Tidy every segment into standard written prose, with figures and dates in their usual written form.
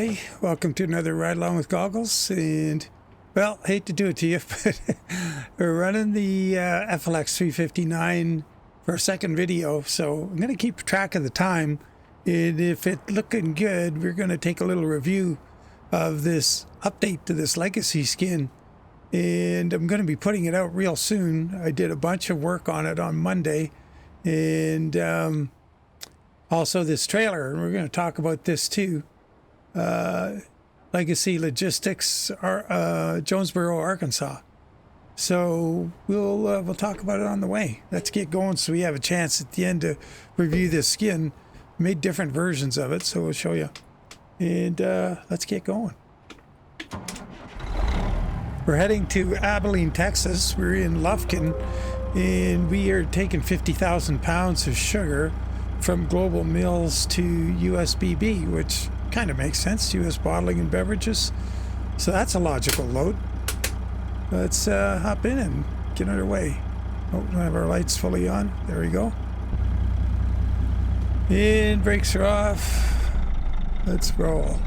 everybody. Welcome to another Ride Along with Goggles. And, well, hate to do it to you, but we're running the FLX 359 for a second video. So I'm going to keep track of the time. And if it's looking good, we're going to take a little review of this update to this legacy skin. And I'm going to be putting it out real soon. I did a bunch of work on it on Monday. And also this trailer, and we're going to talk about this too. Legacy Logistics, Jonesboro, Arkansas. So we'll talk about it on the way. Let's get going so we have a chance at the end to review this skin. Made different versions of it, so we'll show you. And let's get going. We're heading to Abilene, Texas. We're in Lufkin, and we are taking 50,000 pounds of sugar from Global Mills to USBB, which kind of makes sense, U.S. Bottling and Beverages. So that's a logical load. Let's hop in and get underway. Oh, we don't have our lights fully on. There we go. And brakes are off. Let's roll.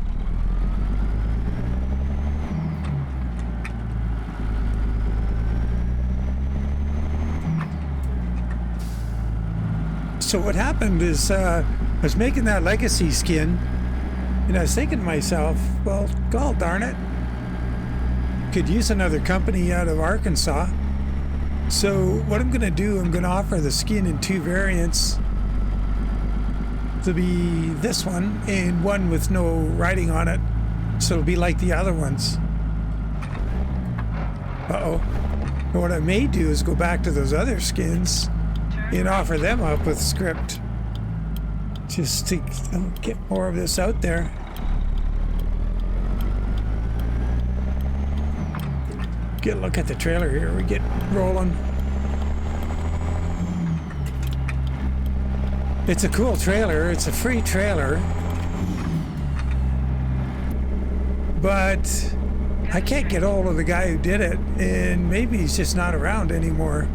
So what happened is I was making that legacy skin, and I was thinking to myself, well, god darn it, could use another company out of Arkansas. So what I'm going to do, I'm going to offer the skin in two variants. To be this one and one with no writing on it, so it'll be like the other ones. Uh-oh. And what I may do is go back to those other skins and offer them up with script, just to get more of this out there. Get a look at the trailer here. We get rolling. It's a cool trailer. It's a free trailer, but I can't get hold of the guy who did it, and maybe he's just not around anymore.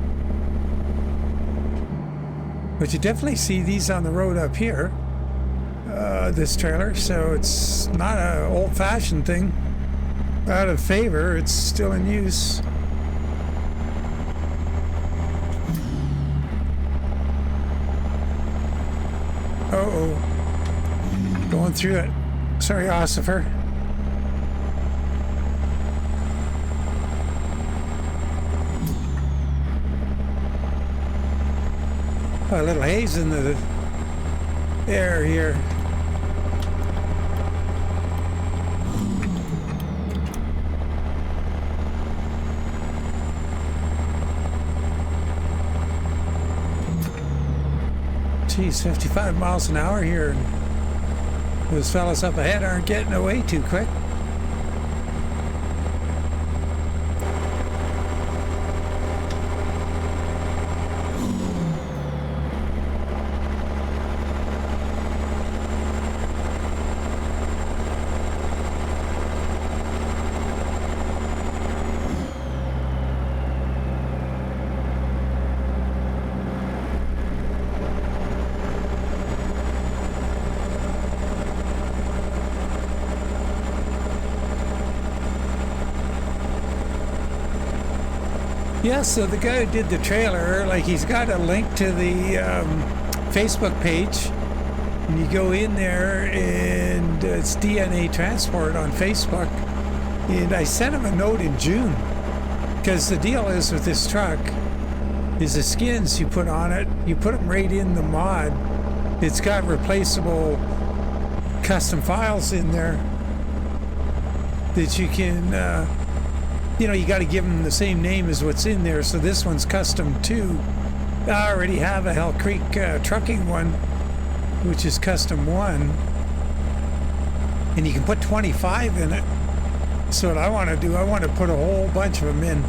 But you definitely see these on the road up here, this trailer, so it's not an old-fashioned thing. Out of favor, it's still in use. Uh-oh. Going through it. Sorry, Ossifer. A little haze in the air here. Geez, 55 miles an hour here. And those fellas up ahead aren't getting away too quick. Yeah, so the guy who did the trailer, like, he's got a link to the Facebook page, and you go in there, and it's DNA Transport on Facebook. And I sent him a note in June, because the deal is with this truck is the skins you put on it, you put them right in the mod. It's got replaceable custom files in there that you can you know, you got to give them the same name as what's in there. So this one's custom 2. I already have a Hell Creek trucking one, which is custom 1. And you can put 25 in it. So what I want to do, I want to put a whole bunch of them in.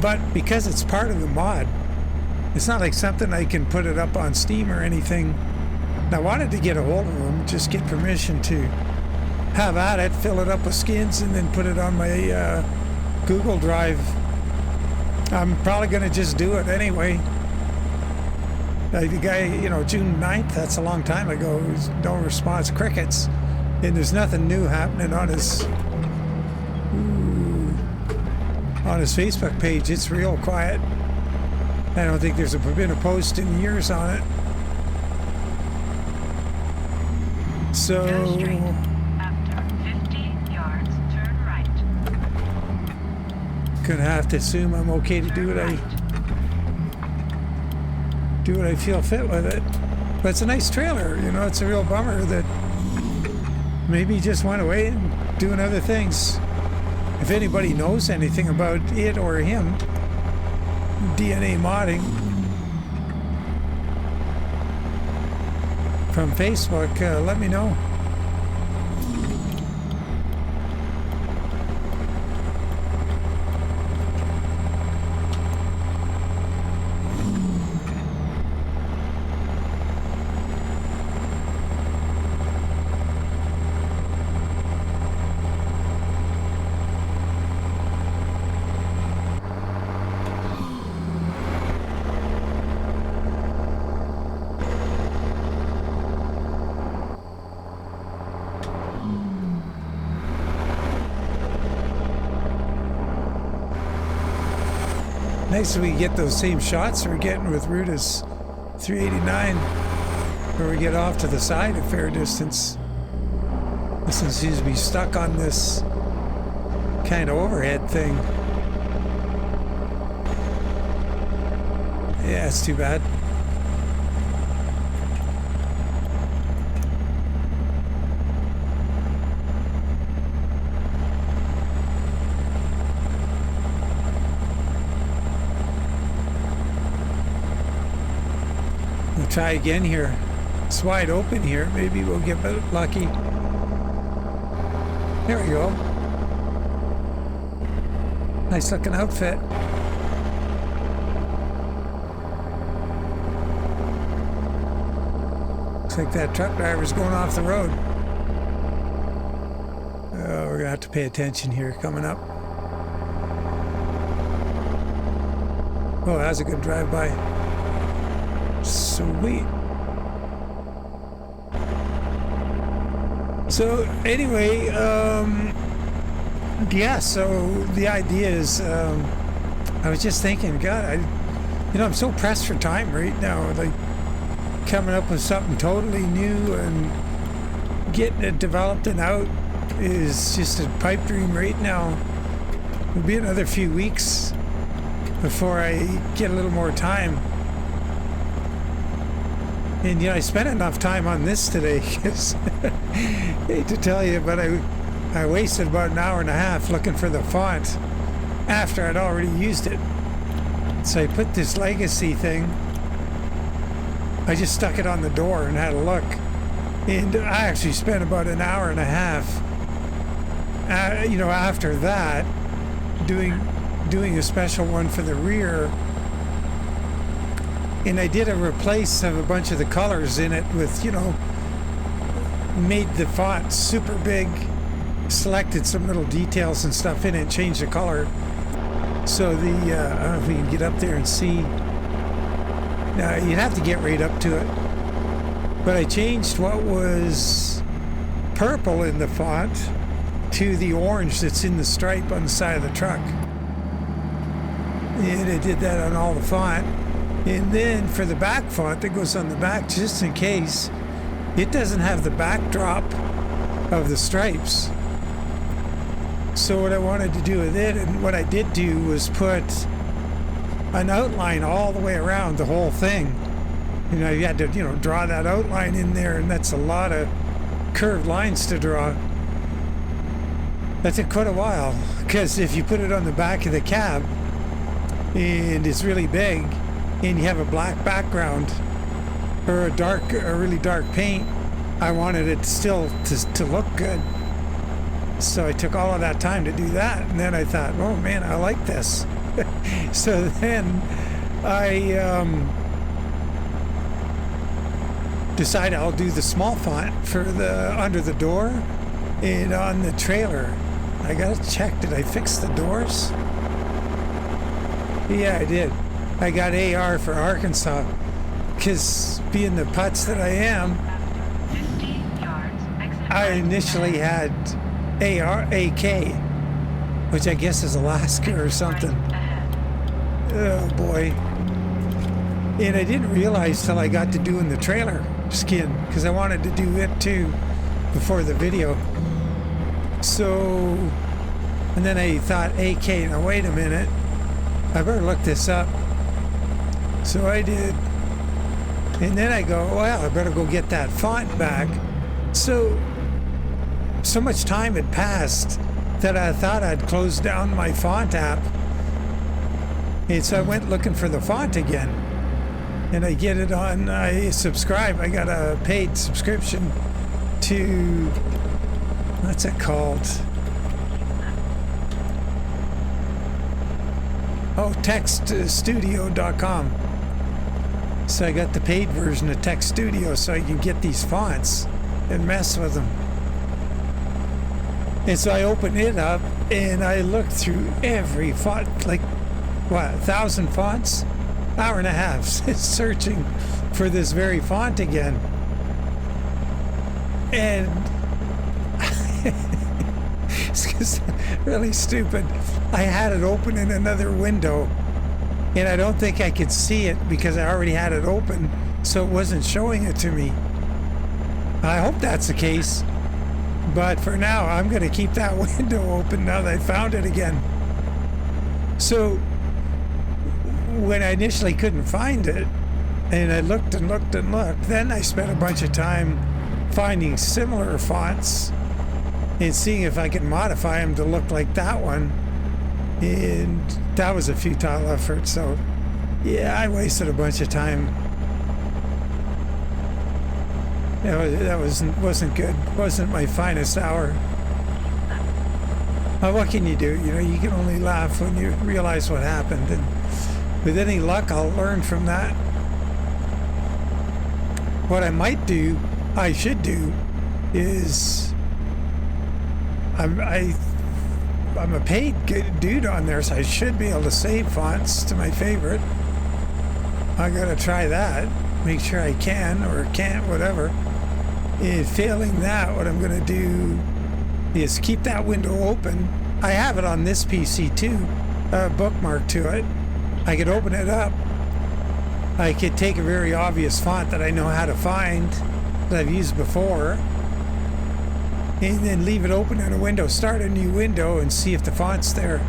But because it's part of the mod, it's not like something I can put it up on Steam or anything. And I wanted to get a hold of them, just get permission to have at it, fill it up with skins, and then put it on my Google Drive. I'm probably going to just do it anyway. The guy, you know, June 9th, that's a long time ago, no response, crickets. And there's nothing new happening on his Facebook page. It's real quiet. I don't think there's been a post in years on it. So Go straight. After 50 yards, turn right. Gonna have to assume I'm okay to do what I feel fit with it. But it's a nice trailer, you know. It's a real bummer that maybe he just went away and doing other things. If anybody knows anything about it or him, DNA modding from Facebook, let me know. Nice that we get those same shots we're getting with Ruda's 389, where we get off to the side a fair distance. This one seems to be stuck on this kind of overhead thing. Yeah, it's too bad. We'll try again here. It's wide open here. Maybe we'll get lucky. There we go. Nice looking outfit. Looks like that truck driver's going off the road. Oh, we're gonna have to pay attention here coming up. Oh, that was a good drive-by. Sweet. So anyway, yeah, so the idea is, I was just thinking, God, I'm so pressed for time right now, like coming up with something totally new and getting it developed and out is just a pipe dream right now. It'll be another few weeks before I get a little more time. And I spent enough time on this today, because hate to tell you, but I wasted about an hour and a half looking for the font after I'd already used it. So I put this legacy thing, I just stuck it on the door and had a look. And I actually spent about an hour and a half, after that, doing a special one for the rear. And I did a replace of a bunch of the colors in it with, made the font super big, selected some little details and stuff in it, changed the color. So I don't know if we can get up there and see. Now, you'd have to get right up to it. But I changed what was purple in the font to the orange that's in the stripe on the side of the truck. And I did that on all the font. And then for the back font that goes on the back, just in case, it doesn't have the backdrop of the stripes. So what I wanted to do with it, and what I did do, was put an outline all the way around the whole thing. You had to, draw that outline in there, and that's a lot of curved lines to draw. That took quite a while, because if you put it on the back of the cab, and it's really big, and you have a black background or a really dark paint, I wanted it still to look good. So I took all of that time to do that, and then I thought, oh man, I like this. So then I decided I'll do the small font for the under the door and on the trailer. I gotta check, did I fix the doors? Yeah, I did. I got AR for Arkansas, because being the putz that I am, I initially had AK, which I guess is Alaska or something. Oh boy. And I didn't realize till I got to doing the trailer skin, because I wanted to do it too before the video. So, and then I thought AK, now wait a minute, I better look this up. So I did. And then I go, well, I better go get that font back. So much time had passed that I thought I'd closed down my font app. And so I went looking for the font again. And I get it on, I subscribe. I got a paid subscription to, what's it called? Oh, textstudio.com. So I got the paid version of Text Studio so I can get these fonts and mess with them. And so I opened it up and I looked through every font, like, what, 1,000 fonts? Hour and a half searching for this very font again. And it's really stupid. I had it open in another window and I don't think I could see it because I already had it open, so it wasn't showing it to me. I hope that's the case, but for now I'm going to keep that window open now that I found it again. So when I initially couldn't find it and I looked and looked and looked, then I spent a bunch of time finding similar fonts and seeing if I could modify them to look like that one, and that was a futile effort. So yeah, I wasted a bunch of time. That wasn't good. Wasn't my finest hour. What can you do? You know, you can only laugh when you realize what happened, and with any luck I'll learn from that. What I might do, I should do, is I'm a paid dude on there, so I should be able to save fonts to my favorite. I gotta try that, make sure I can or can't, whatever. And failing that, what I'm gonna do is keep that window open. I have it on this PC too, bookmark to it. I could open it up. I could take a very obvious font that I know how to find, that I've used before, and then leave it open in a window, start a new window and see if the font's there.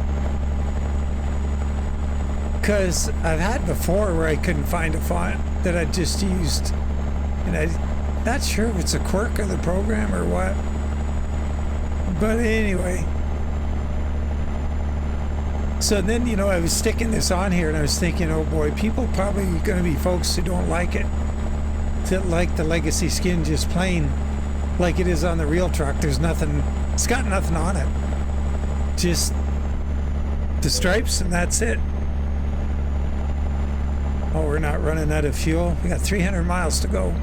Because I've had before where I couldn't find a font that I just used, and I'm not sure if it's a quirk of the program or what. But anyway, so then, you know, I was sticking this on here and I was thinking, oh boy, people probably going to be folks who don't like it, that like the legacy skin just plain like it is on the real truck. There's nothing, it's got nothing on it, just the stripes and that's it. Oh, we're not running out of fuel. We got 300 miles to go.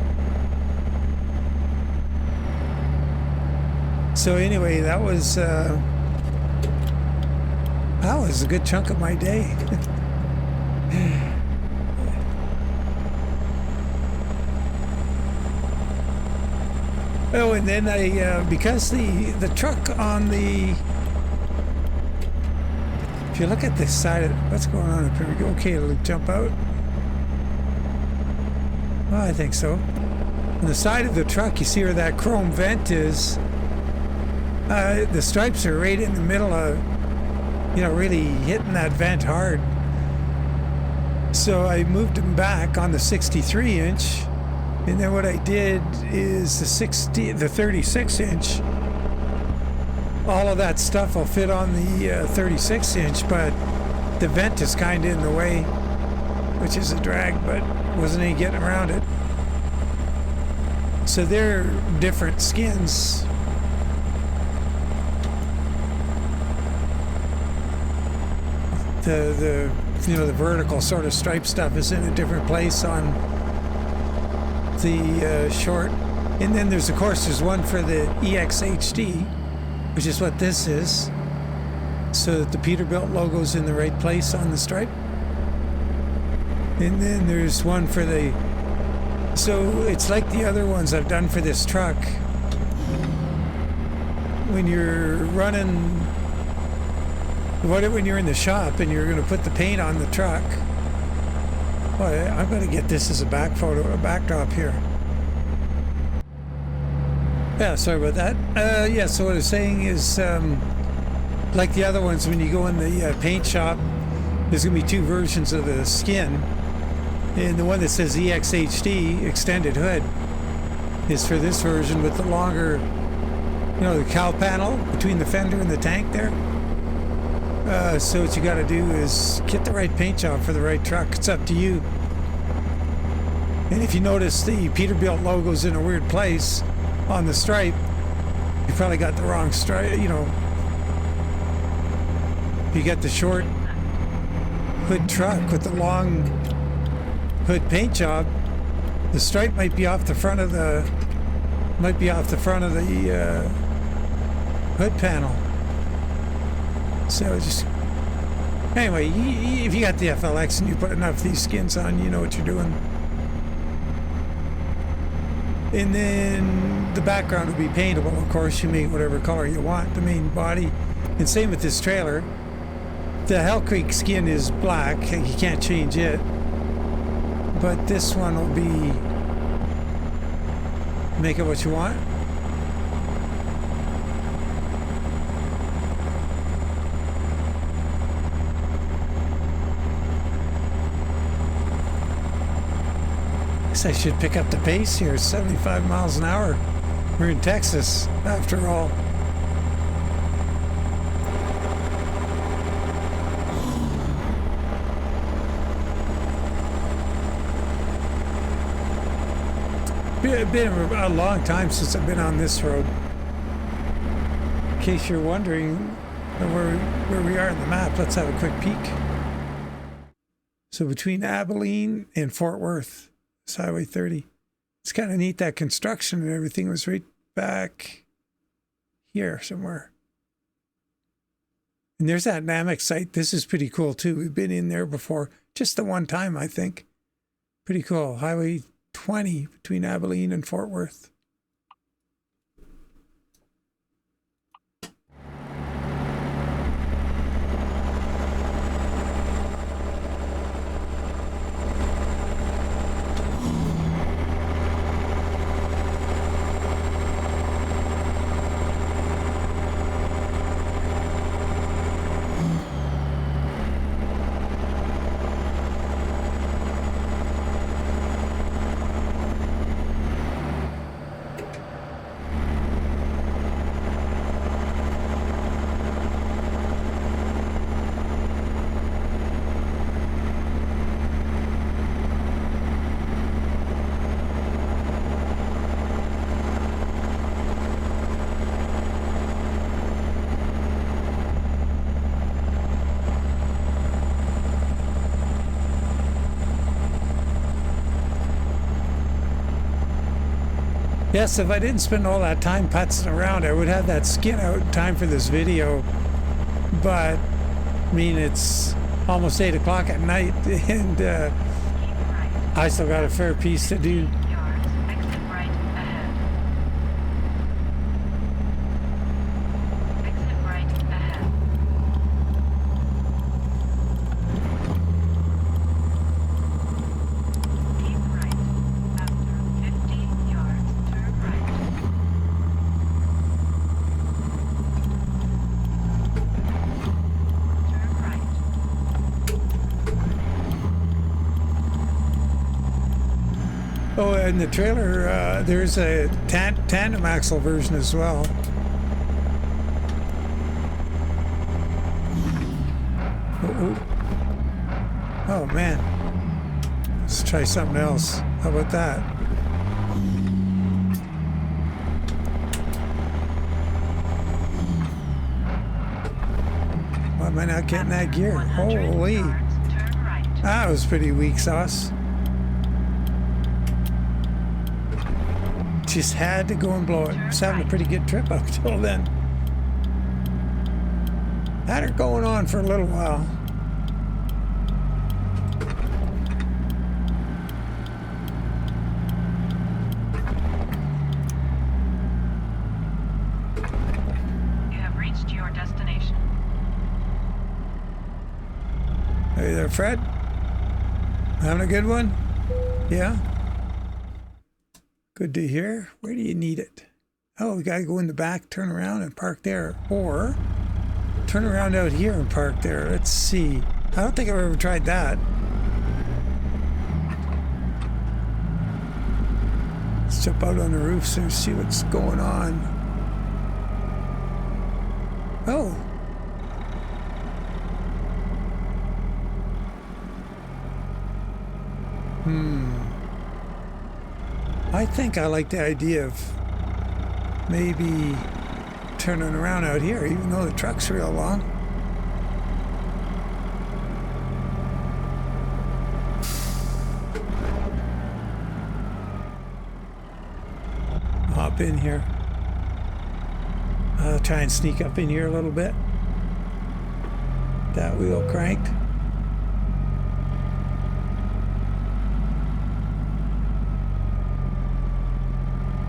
So anyway, that was a good chunk of my day. Oh, and then I, because the truck on the, if you look at this side of, what's going on up here? We go, okay, it'll jump out. Well, I think so. On the side of the truck, you see where that chrome vent is. The stripes are right in the middle of, you know, really hitting that vent hard. So I moved them back on the 63 inch. And then what I did is the 36 inch, all of that stuff will fit on the 36 inch, but the vent is kind of in the way, which is a drag, but wasn't any getting around it. So they're different skins. The you know, the vertical sort of stripe stuff is in a different place on the short. And then there's, of course, there's one for the EXHD, which is what this is, so that the Peterbilt logo's in the right place on the stripe. And then there's one for the, so it's like the other ones I've done for this truck. when you're running, when you're in the shop and you're going to put the paint on the truck. Well, I'm going to get this as a backdrop here. Yeah, sorry about that. Yeah, so what I was saying is, like the other ones, when you go in the paint shop, there's going to be two versions of the skin. And the one that says EXHD, extended hood, is for this version with the longer, you know, the cowl panel between the fender and the tank there. So what you got to do is get the right paint job for the right truck. It's up to you. And if you notice the Peterbilt logo's in a weird place on the stripe, you probably got the wrong stripe, you know. You got the short hood truck with the long hood paint job. The stripe might be off the front of the hood panel. So just anyway, if you got the FLX and you put enough of these skins on, you know what you're doing. And then the background will be paintable. Of course, you make whatever color you want, the main body. And same with this trailer. The Hell Creek skin is black, and you can't change it. But this one will be, make it what you want. Guess I should pick up the pace here, 75 miles an hour. We're in Texas, after all. Been a long time since I've been on this road. In case you're wondering where we are in the map, let's have a quick peek. So between Abilene and Fort Worth, it's Highway 30. It's kind of neat that construction and everything was right back here somewhere. And there's that Namek site. This is pretty cool too. We've been in there before, just the one time, I think. Pretty cool. Highway 20 between Abilene and Fort Worth. Yes, if I didn't spend all that time putzing around, I would have that skin out in time for this video. But, I mean, it's almost 8 o'clock at night, and I still got a fair piece to do. Oh, and the trailer, there's a tandem axle version as well. Oh man, let's try something else. How about that? Why am I not getting that gear? Holy, that was pretty weak sauce. Just had to go and blow it. I was having a pretty good trip up till then. Had her going on for a little while. Hey there, Fred. Having a good one? Yeah? Good to hear. Where do you need it? Oh, we gotta go in the back, turn around and park there. Or turn around out here and park there. Let's see. I don't think I've ever tried that. Let's jump out on the roof so see what's going on. Oh. I think I like the idea of maybe turning around out here, even though the truck's real long. Hop in here. I'll try and sneak up in here a little bit. That wheel cranked.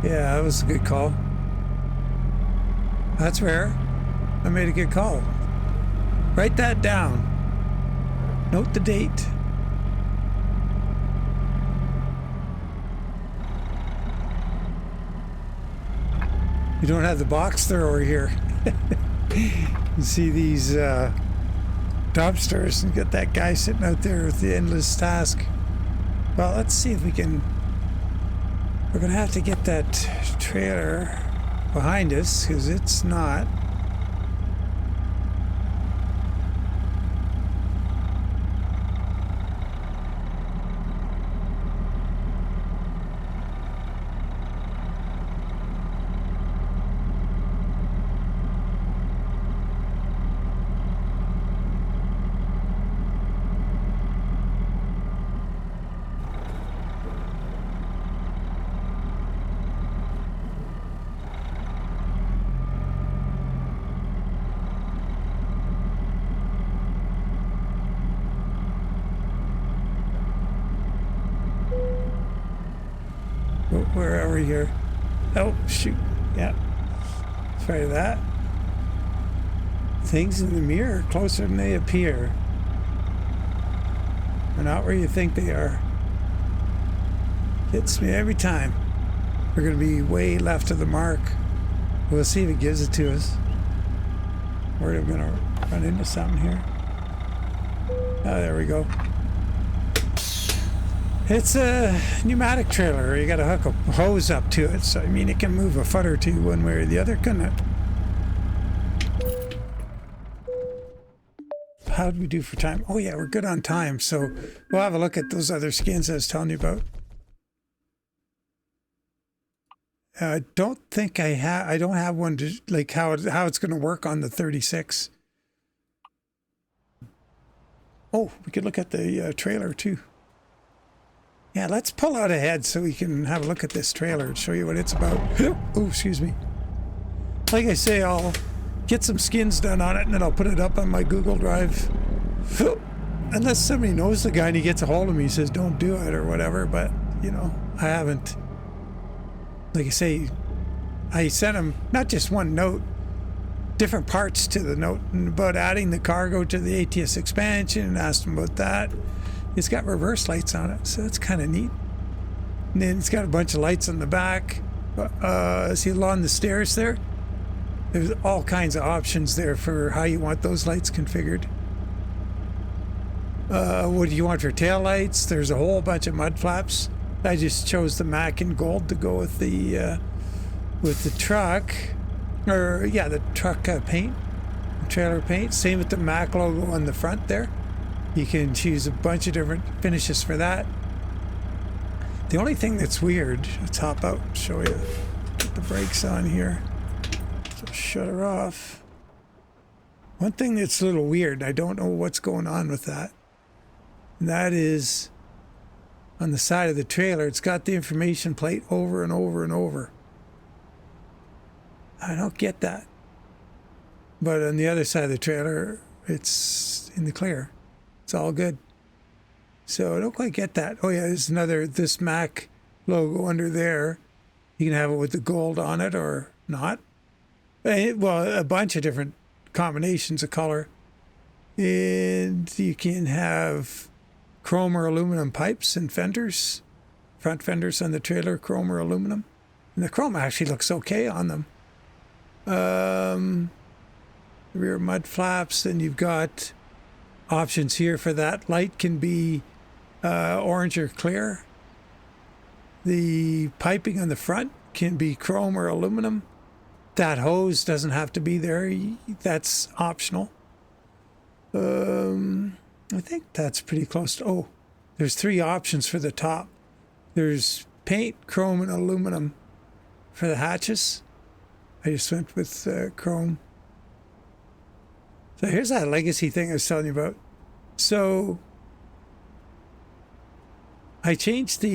Yeah, that was a good call. That's rare. I made a good call. Write that down. Note the date. You don't have the box thrower here. You see these dumpsters and get that guy sitting out there with the endless task. Well, let's see if we can... We're going to have to get that trailer behind us because it's not. Where are we here? Oh, shoot. Yeah. Try that. Things in the mirror are closer than they appear. They're not where you think they are. Hits me every time. We're going to be way left of the mark. We'll see if it gives it to us. We're going to run into something here. Oh, there we go. It's a pneumatic trailer. You got to hook a hose up to it. So, I mean, it can move a foot or two one way or the other, couldn't it? How did we do for time? Oh, yeah, we're good on time. So we'll have a look at those other skins I was telling you about. I don't think I don't have one to, like, how it's going to work on the 36. Oh, we could look at the trailer, too. Yeah, let's pull out ahead so we can have a look at this trailer and show you what it's about. Oh, excuse me. Like I say, I'll get some skins done on it and then I'll put it up on my Google Drive. Unless somebody knows the guy and he gets a hold of me, he says, don't do it or whatever. But, you know, I haven't. Like I say, I sent him not just one note, different parts to the note and about adding the cargo to the ATS expansion and asked him about that. It's got reverse lights on it, so that's kind of neat. And then it's got a bunch of lights on the back. See along the stairs there? There's all kinds of options there for how you want those lights configured. What do you want for tail lights? There's a whole bunch of mud flaps. I just chose the MAC in gold to go with the truck. Or, yeah, the truck paint, trailer paint. Same with the MAC logo on the front there. You can choose a bunch of different finishes for that. The only thing that's weird, let's hop out and show you. Put the brakes on here. So shut her off. One thing that's a little weird, I don't know what's going on with that. And that is on the side of the trailer, it's got the information plate over and over and over. I don't get that. But on the other side of the trailer, it's in the clear. It's all good. So I don't quite get that. Oh yeah, there's another, this MAC logo under there. You can have it with the gold on it or not. Well, a bunch of different combinations of color. And you can have chrome or aluminum pipes and fenders. Front fenders on the trailer, chrome or aluminum. And the chrome actually looks okay on them. Rear mud flaps, and you've got options here for that. Light can be orange or clear. The piping on the front can be chrome or aluminum. That hose doesn't have to be there. That's optional. I think that's pretty close to, oh, there's 3 options for the top. There's paint, chrome, and aluminum for the hatches. I just went with chrome. So here's that legacy thing I was telling you about. So I changed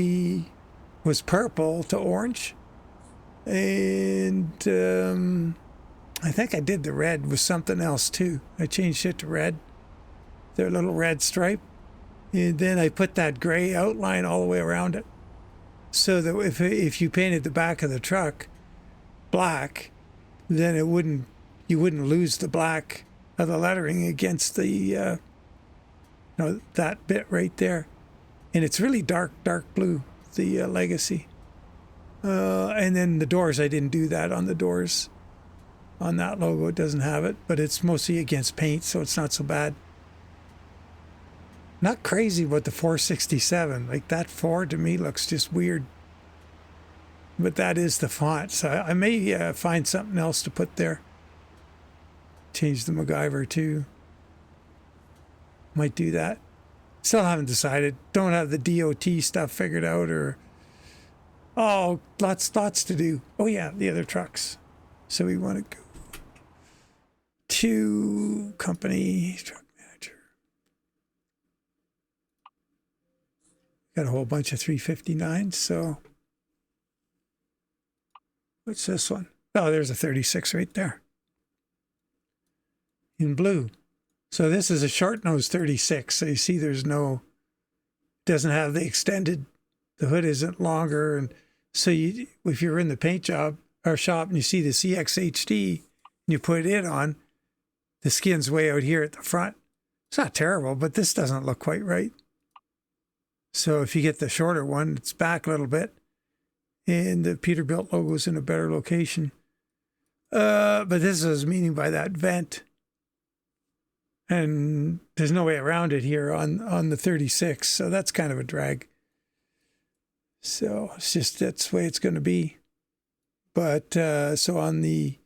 was purple to orange. And I think I did the red with something else too. I changed it to red. Their little red stripe. And then I put that gray outline all the way around it. So that if you painted the back of the truck black, then you wouldn't lose the black of the lettering against the that bit right there. And it's really dark blue, the legacy. And then the doors, I didn't do that on the doors. On that logo, it doesn't have it, but it's mostly against paint, so it's not so bad. Not crazy about the 467. Like that 4 to me looks just weird. But that is the font, so I may find something else to put there. Change the MacGyver too. Might do that. Still haven't decided. Don't have the DOT stuff figured out, or oh, lots to do. Oh yeah, the other trucks. So we want to go to company truck manager. Got a whole bunch of 359s. So what's this one? Oh, there's a 36 right there in blue. So this is a short nose 36. So you see there's doesn't have the extended, the hood isn't longer. And so if you're in the paint job or shop and you see the CXHD and you put it on, the skin's way out here at the front. It's not terrible, but this doesn't look quite right. So if you get the shorter one, it's back a little bit. And the Peterbilt logo's in a better location. But this is meaning by that vent. And there's no way around it here on the 36. So that's kind of a drag. So it's just, that's the way it's going to be. But so on the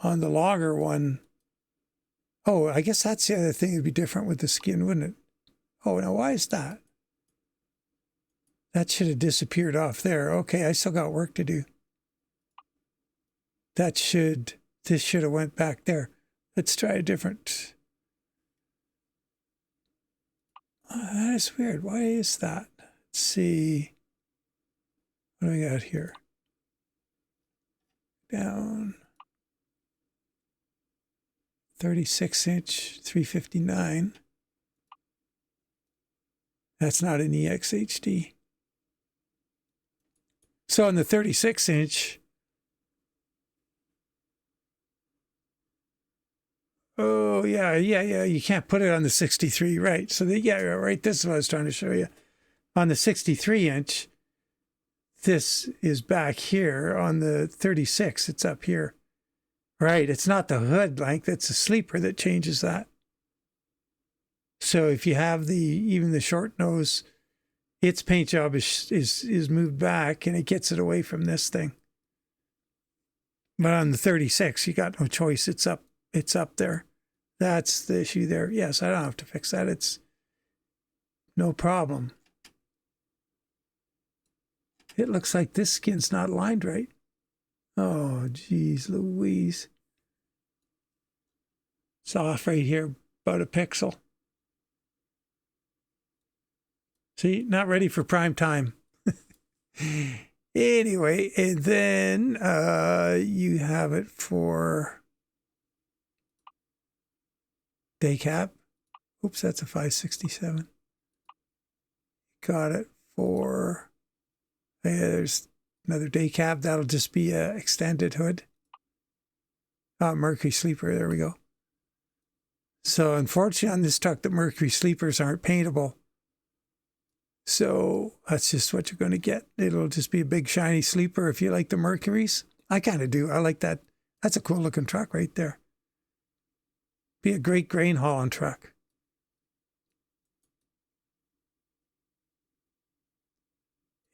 longer one, oh, I guess that's the other thing that'd be different with the skin, wouldn't it? Oh, now why is that? That should have disappeared off there. Okay, I still got work to do. This should have went back there. Let's try a different. That is weird. Why is that? Let's see. What do we got here? Down. 36-inch, 359. That's not an EXHD. So on the 36-inch, oh, yeah, you can't put it on the 63, right? So, right, this is what I was trying to show you. On the 63-inch, this is back here. On the 36, it's up here. Right, it's not the hood length, it's a sleeper that changes that. So if you have even the short nose, its paint job is moved back and it gets it away from this thing. But on the 36, you got no choice. It's up there. That's the issue there. Yes, I don't have to fix that. It's no problem. It looks like this skin's not lined right. Oh, geez, Louise. It's off right here, about a pixel. See, not ready for prime time. Anyway, and then you have it for day cap. Oops, that's a 567. Got it for, there's another day cap. That'll just be a extended hood. Mercury sleeper, there we go. So unfortunately on this truck, the Mercury sleepers aren't paintable. So that's just what you're going to get. It'll just be a big shiny sleeper if you like the Mercuries. I kind of do. I like that. That's a cool looking truck right there. Be a great grain hauling truck.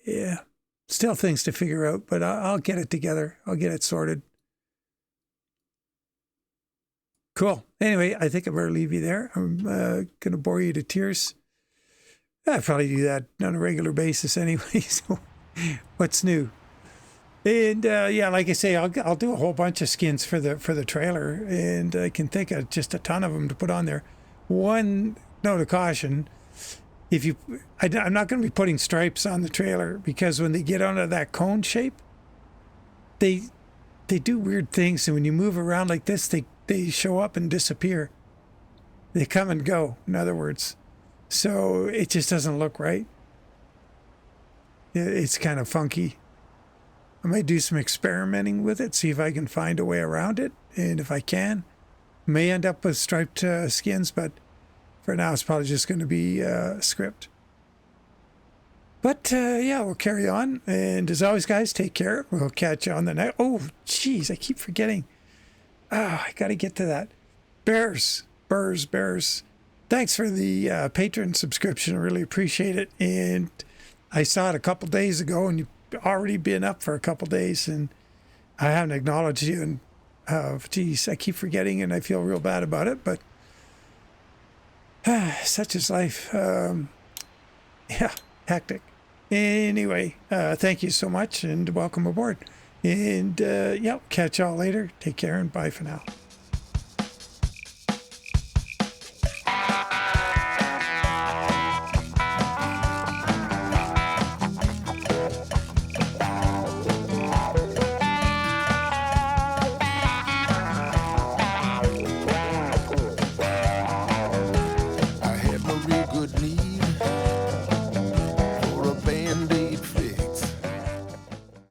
Yeah. Still things to figure out, but I'll get it together. I'll get it sorted. Cool. Anyway, I think I better leave you there. I'm going to bore you to tears. I probably do that on a regular basis anyway, so what's new? And yeah, like I say, I'll do a whole bunch of skins for the trailer, and I can think of just a ton of them to put on there. One note of caution, I'm not going to be putting stripes on the trailer, because when they get onto that cone shape, they do weird things, and when you move around like this, they show up and disappear. They come and go, in other words. So it just doesn't look right. It's kind of funky. I might do some experimenting with it, see if I can find a way around it. And if I can, may end up with striped skins, but for now it's probably just going to be script. But yeah, we'll carry on. And as always, guys, take care. We'll catch you on the next. Oh, geez, I keep forgetting. I got to get to that. Bears. Thanks for the patron subscription. I really appreciate it. And I saw it a couple days ago, and you've already been up for a couple days, and I haven't acknowledged you. And geez, I keep forgetting, and I feel real bad about it. But such is life. Yeah, hectic. Anyway, thank you so much, and welcome aboard. And yeah, catch y'all later. Take care, and bye for now.